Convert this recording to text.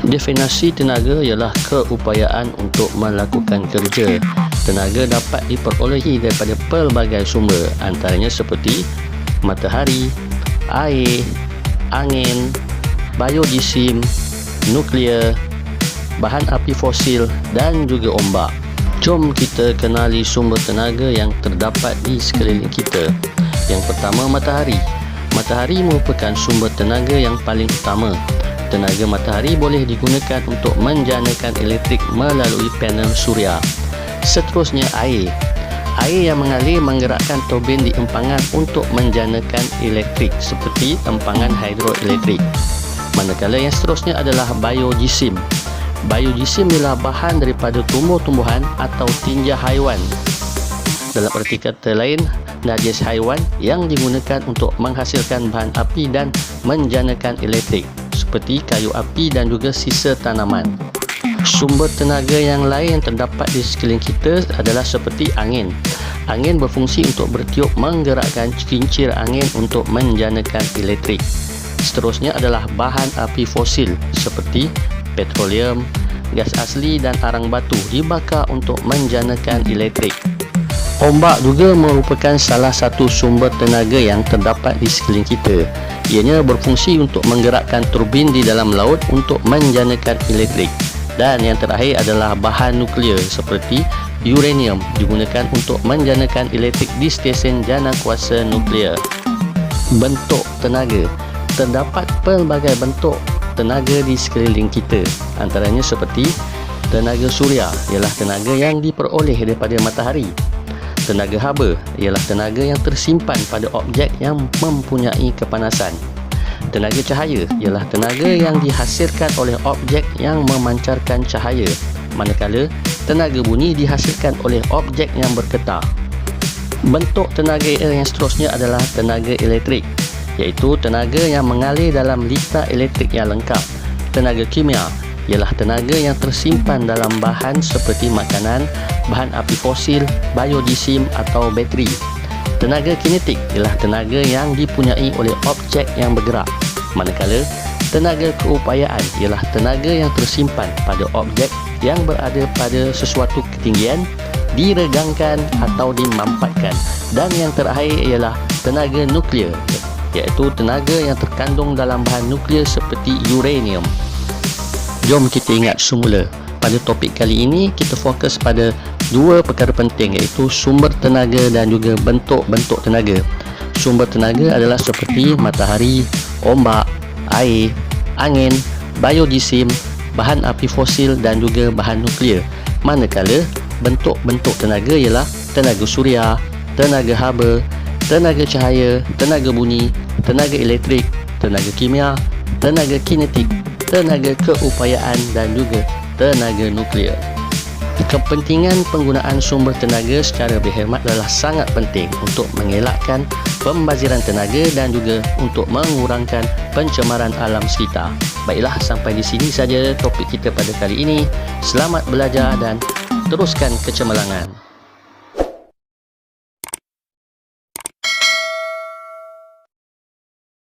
Definisi tenaga ialah keupayaan untuk melakukan kerja. Tenaga dapat diperolehi daripada pelbagai sumber, antaranya seperti matahari, air, angin, biojisim, nuklear, bahan api fosil dan juga ombak. Jom kita kenali sumber tenaga yang terdapat di sekeliling kita. Yang pertama, matahari. Matahari merupakan sumber tenaga yang paling utama. Tenaga matahari boleh digunakan untuk menjanakan elektrik melalui panel suria. Seterusnya, air. Air yang mengalir menggerakkan turbin di empangan untuk menjanakan elektrik seperti empangan hidroelektrik. Manakala yang seterusnya adalah biojisim. Biojisim ialah bahan daripada tumbuh-tumbuhan atau tinja haiwan. Dalam erti kata lain, najis haiwan yang digunakan untuk menghasilkan bahan api dan menjanakan elektrik seperti kayu api dan juga sisa tanaman. Sumber tenaga yang lain yang terdapat di sekeliling kita adalah seperti angin. Angin berfungsi untuk bertiup menggerakkan kincir angin untuk menjanakan elektrik. Seterusnya adalah bahan api fosil seperti petroleum, gas asli dan arang batu dibakar untuk menjanakan elektrik. Ombak juga merupakan salah satu sumber tenaga yang terdapat di sekeliling kita. Ianya berfungsi untuk menggerakkan turbin di dalam laut untuk menjanakan elektrik. Dan yang terakhir adalah bahan nuklear seperti uranium digunakan untuk menjanakan elektrik di stesen jana kuasa nuklear. Bentuk tenaga. Terdapat pelbagai bentuk tenaga di sekeliling kita. Antaranya seperti tenaga suria ialah tenaga yang diperoleh daripada matahari. Tenaga haba ialah tenaga yang tersimpan pada objek yang mempunyai kepanasan. Tenaga cahaya ialah tenaga yang dihasilkan oleh objek yang memancarkan cahaya. Manakala tenaga bunyi dihasilkan oleh objek yang bergetar. Bentuk tenaga yang seterusnya adalah tenaga elektrik, iaitu tenaga yang mengalir dalam litar elektrik yang lengkap. Tenaga kimia ialah tenaga yang tersimpan dalam bahan seperti makanan, bahan api fosil, biojisim atau bateri. Tenaga kinetik ialah tenaga yang dipunyai oleh objek yang bergerak. Manakala tenaga keupayaan ialah tenaga yang tersimpan pada objek yang berada pada sesuatu ketinggian, diregangkan atau dimampatkan. Dan yang terakhir ialah tenaga nuklear, iaitu tenaga yang terkandung dalam bahan nuklear seperti uranium. Jom kita ingat semula. Pada topik kali ini kita fokus pada dua perkara penting, iaitu sumber tenaga dan juga bentuk-bentuk tenaga. Sumber tenaga adalah seperti matahari, ombak, air, angin, biojisim, bahan api fosil dan juga bahan nuklear. Manakala bentuk-bentuk tenaga ialah tenaga suria, tenaga haba, tenaga cahaya, tenaga bunyi, tenaga elektrik, tenaga kimia, tenaga kinetik, tenaga keupayaan dan juga tenaga nuklear. Kepentingan penggunaan sumber tenaga secara berhemat adalah sangat penting untuk mengelakkan pembaziran tenaga dan juga untuk mengurangkan pencemaran alam sekitar. Baiklah, sampai di sini saja topik kita pada kali ini. Selamat belajar dan teruskan kecemerlangan.